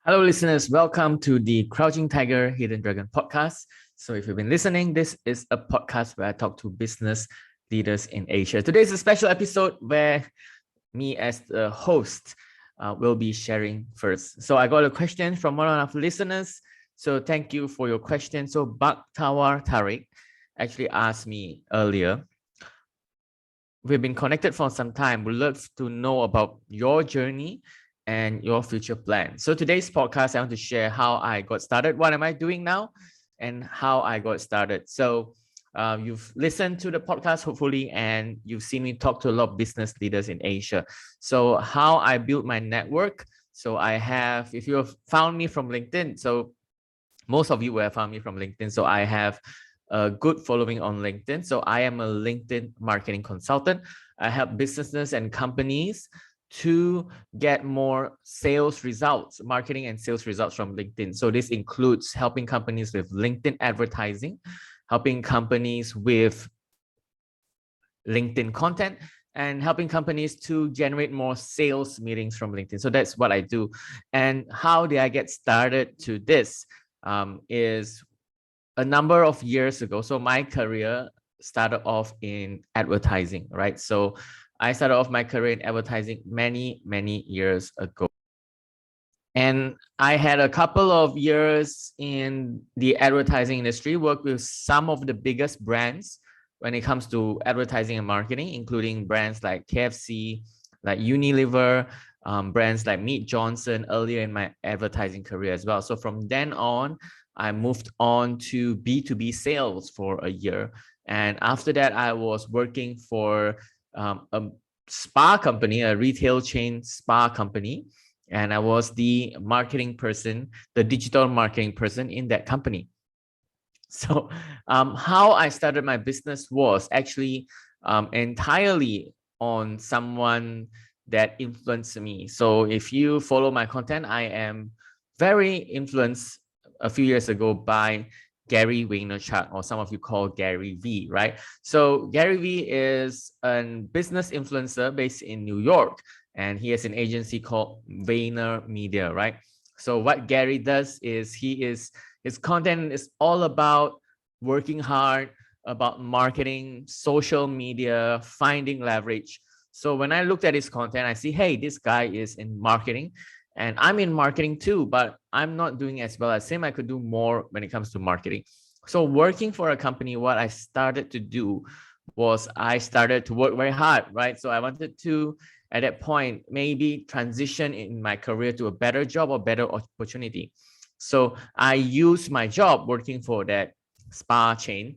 Hello, listeners. Welcome to the Crouching Tiger, Hidden Dragon podcast. So, if you've been listening, this is a podcast where I talk to business leaders in Asia. Today is a special episode where me, as the host, will be sharing first. So, I got a question from one of the listeners. So, thank you for your question. So, Baktawar Tariq actually asked me earlier. We've been connected for some time. We'd love to know about your journey and your future plans. So today's podcast, I want to share how I got started, what am I doing now, and how I got started. So you've listened to the podcast, hopefully, and you've seen me talk to a lot of business leaders in Asia. So how I built my network. So I have, if you have found me from LinkedIn, so most of you will have found me from LinkedIn. So I have a good following on LinkedIn. So I am a LinkedIn marketing consultant. I help businesses and companies to get more sales results, marketing and sales results from LinkedIn. So this includes helping companies with LinkedIn advertising, helping companies with LinkedIn content, and helping companies to generate more sales meetings from LinkedIn. So that's what I do. And how did I get started to this? Is a number of years ago. So my career started off in advertising, right? So I started off my career in advertising many, many years ago. And I had a couple of years in the advertising industry, worked with some of the biggest brands when it comes to advertising and marketing, including brands like KFC, like Unilever, brands like Mead Johnson earlier in my advertising career as well. So from then on, I moved on to B2B sales for a year. And after that, I was working for a spa company, a retail chain spa company. And I was the marketing person, the digital marketing person in that company. So how I started my business was actually entirely on someone that influenced me. So if you follow my content, I am very influenced a few years ago by Gary Vaynerchuk, or some of you call Gary V, right? So Gary V is a business influencer based in New York, and he has an agency called Vayner Media, right? So what Gary does is his content is all about working hard, about marketing, social media, finding leverage. So when I looked at his content, I see, hey, this guy is in marketing and I'm in marketing too, but I'm not doing as well as him. I could do more when it comes to marketing. So working for a company, what I started to do was I started to work very hard, right? So I wanted to, at that point, maybe transition in my career to a better job or better opportunity. So I used my job working for that spa chain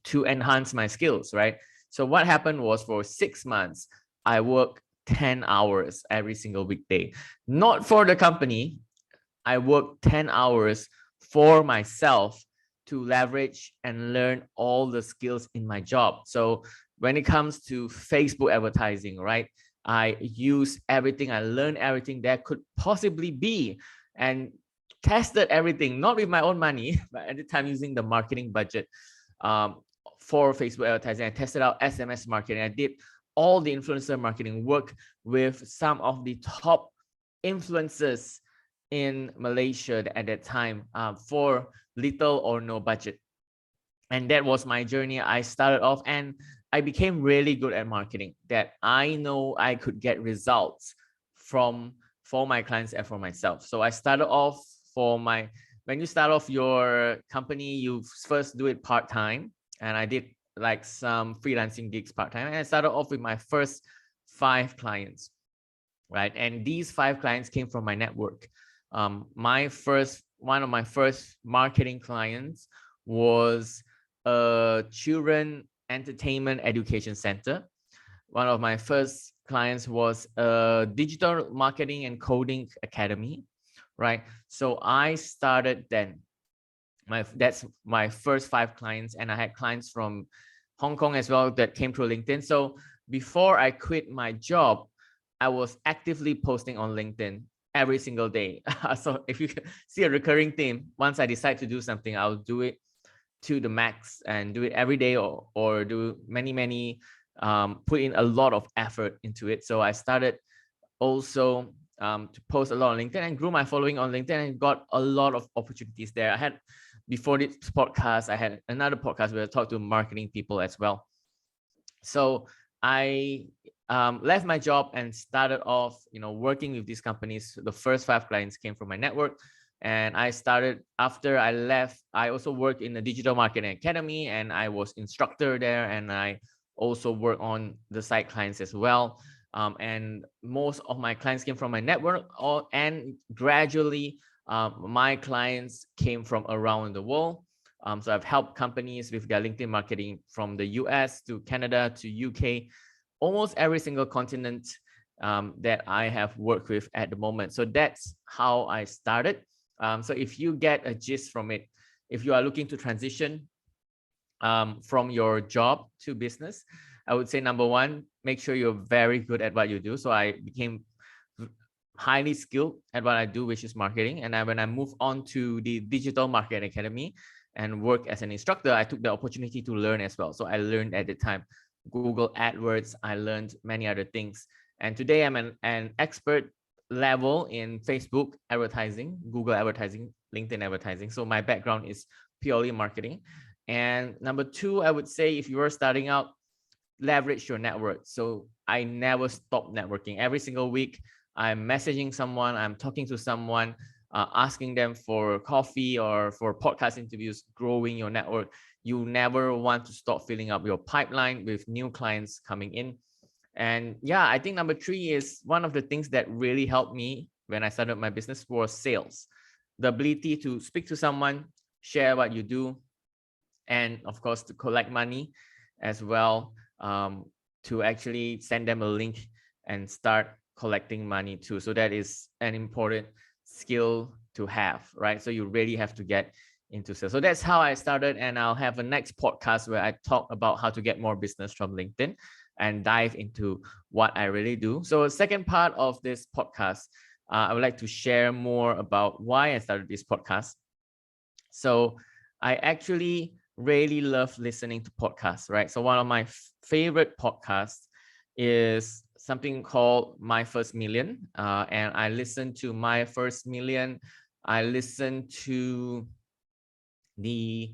to enhance my skills, right? So what happened was for 6 months, I worked 10 hours every single weekday. Not for the company, I worked 10 hours for myself to leverage and learn all the skills in my job. So when it comes to Facebook advertising, right? I use everything, I learned everything that could possibly be, and tested everything, not with my own money, but at the time using the marketing budget um, for Facebook advertising. I tested out SMS marketing. I did all the influencer marketing work with some of the top influencers in Malaysia at that time for little or no budget. And that was my journey. I started off and I became really good at marketing, that I know I could get results from for my clients and for myself. So I started off when you start off your company, you first do it part-time. And I did like some freelancing gigs part-time. And I started off with my first 5 clients, right? And these 5 clients came from my network. One of my first marketing clients was a children entertainment education center. One of my first clients was a digital marketing and coding academy, right? So I started then. That's my first 5 clients, and I had clients from Hong Kong as well that came through LinkedIn. So before I quit my job, I was actively posting on LinkedIn every single day. So if you see a recurring theme, once I decide to do something, I'll do it to the max and do it every day, or do many put in a lot of effort into it. So I started also to post a lot on LinkedIn and grew my following on LinkedIn and got a lot of opportunities there. I had, before this podcast, I had another podcast where I talked to marketing people as well. So I left my job and started off, working with these companies. The first 5 clients came from my network. And I started, after I left, I also worked in the digital marketing academy and I was instructor there. And I also work on the side clients as well. And most of my clients came from my network, and gradually my clients came from around the world. So I've helped companies with their LinkedIn marketing from the US to Canada to UK, almost every single continent that I have worked with at the moment. So that's how I started. So if you get a gist from it, if you are looking to transition from your job to business, I would say number one, make sure you're very good at what you do. So I became highly skilled at what I do, which is marketing. And when I moved on to the Digital Marketing Academy and work as an instructor, I took the opportunity to learn as well. So I learned at the time Google AdWords, I learned many other things. And today I'm an expert level in Facebook advertising, Google advertising, LinkedIn advertising. So my background is purely marketing. And number two, I would say if you are starting out, leverage your network. So I never stop networking. Every single week, I'm messaging someone, I'm talking to someone, asking them for coffee or for podcast interviews, growing your network. You never want to stop filling up your pipeline with new clients coming in. And yeah, I think number three is one of the things that really helped me when I started my business was sales. The ability to speak to someone, share what you do, and of course to collect money as well, to actually send them a link and start collecting money too. So that is an important skill to have, right? So you really have to get into sales. So that's how I started, and I'll have a next podcast where I talk about how to get more business from LinkedIn and dive into what I really do. So the second part of this podcast, I would like to share more about why I started this podcast. So I actually really love listening to podcasts, right? So one of my favorite podcasts is something called My First Million. And I listened to My First Million. I listened to the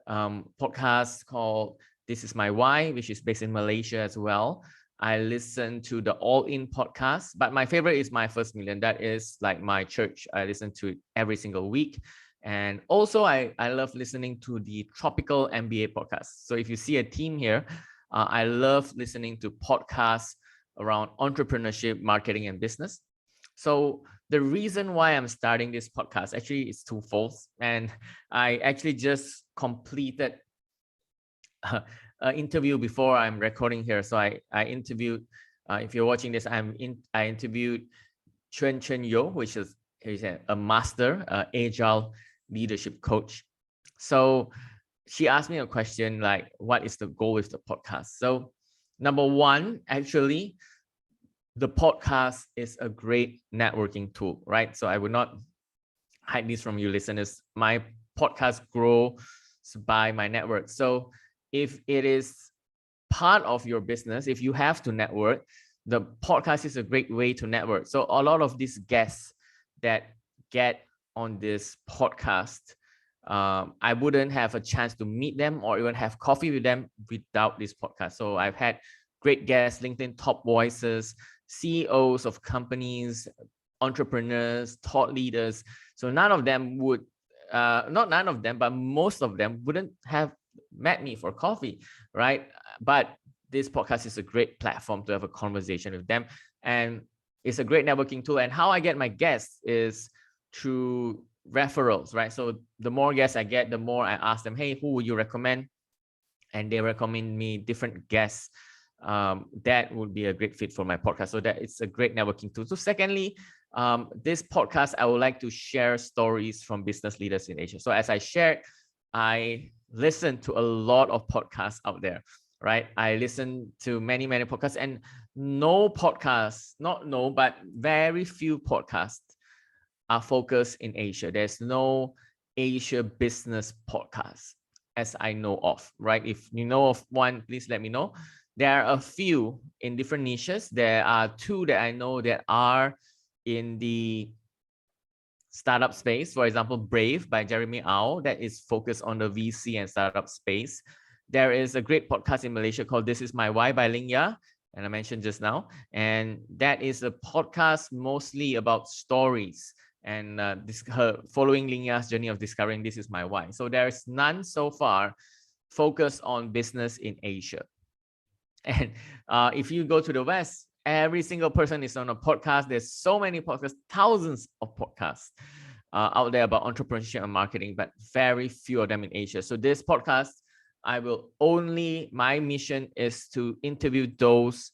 podcast called This Is My Why, which is based in Malaysia as well. I listen to the All In podcast, but my favorite is My First Million. That is like my church. I listen to it every single week. And also I love listening to the Tropical MBA podcast. So if you see a theme here, I love listening to podcasts around entrepreneurship, marketing, and business. So the reason why I'm starting this podcast actually is twofold. And I actually just completed an interview before I'm recording here. So I interviewed, if you're watching this, I interviewed Chuen Chen Yo, which is he's a master agile leadership coach. So she asked me a question like, what is the goal with the podcast? So number one, actually, the podcast is a great networking tool, right? So I would not hide this from you listeners. My podcast grows by my network. So if it is part of your business, if you have to network, the podcast is a great way to network. So a lot of these guests that get on this podcast, I wouldn't have a chance to meet them or even have coffee with them without this podcast. So I've had great guests, LinkedIn top voices, CEOs of companies, entrepreneurs, thought leaders. So none of them would, not none of them, but most of them wouldn't have met me for coffee, right? But this podcast is a great platform to have a conversation with them. And it's a great networking tool. And how I get my guests is through referrals, right? So the more guests I get, the more I ask them, hey, who would you recommend? And they recommend me different guests that would be a great fit for my podcast. So that it's a great networking tool. So secondly, this podcast, I would like to share stories from business leaders in Asia. So as I shared, I listen to a lot of podcasts out there, right? I listen to many, many podcasts, and but very few podcasts are focused in Asia. There's no Asia business podcast as I know of, right? If you know of one, please let me know. There are a few in different niches. There are two that I know that are in the startup space. For example, Brave by Jeremy Au, that is focused on the VC and startup space. There is a great podcast in Malaysia called This Is My Why by Ling Ya, and I mentioned just now. And that is a podcast mostly about stories and her following Ling Ya's journey of discovering This Is My Why. So there's none so far focused on business in Asia. And if you go to the West, every single person is on a podcast. There's so many podcasts, thousands of podcasts out there about entrepreneurship and marketing, but very few of them in Asia. So this podcast, my mission is to interview those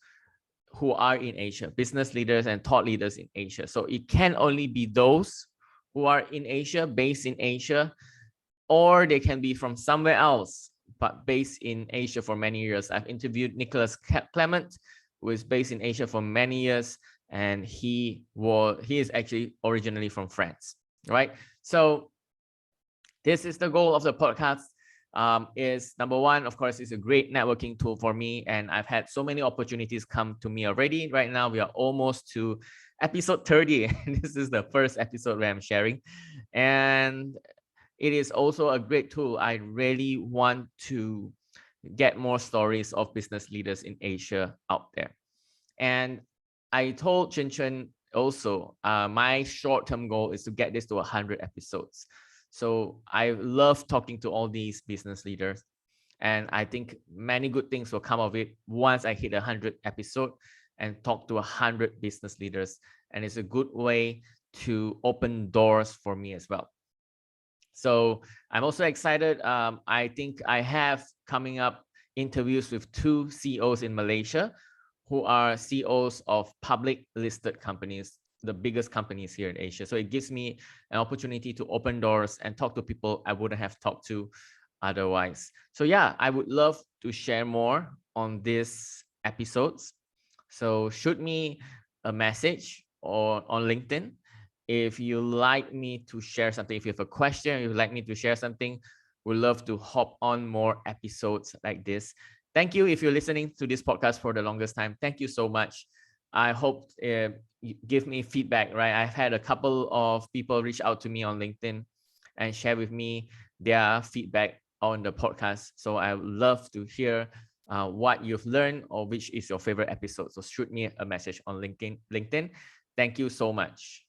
who are in Asia, business leaders and thought leaders in Asia. So it can only be those who are in Asia, based in Asia, or they can be from somewhere else, but based in Asia for many years. I've interviewed Nicholas Clement, who is based in Asia for many years, and he is actually originally from France, right? So this is the goal of the podcast. Is number one, of course, it's a great networking tool for me, and I've had so many opportunities come to me already. Right now, we are almost to episode 30, and this is the first episode where I'm sharing, and it is also a great tool. I really want to get more stories of business leaders in Asia out there. And I told Chen Chen also, my short-term goal is to get this to 100 episodes. So I love talking to all these business leaders. And I think many good things will come of it once I hit 100 episode and talk to 100 business leaders. And it's a good way to open doors for me as well. So I'm also excited. I think I have coming up interviews with 2 CEOs in Malaysia who are CEOs of public listed companies, the biggest companies here in Asia. So it gives me an opportunity to open doors and talk to people I wouldn't have talked to otherwise. So yeah, I would love to share more on these episodes. So shoot me a message or on LinkedIn. If you like me to share something, if you have a question, you'd like me to share something, we'd love to hop on more episodes like this. Thank you if you're listening to this podcast for the longest time. Thank you so much. I hope you give me feedback, right? I've had a couple of people reach out to me on LinkedIn and share with me their feedback on the podcast. So I would love to hear what you've learned or which is your favorite episode. So shoot me a message on LinkedIn. Thank you so much.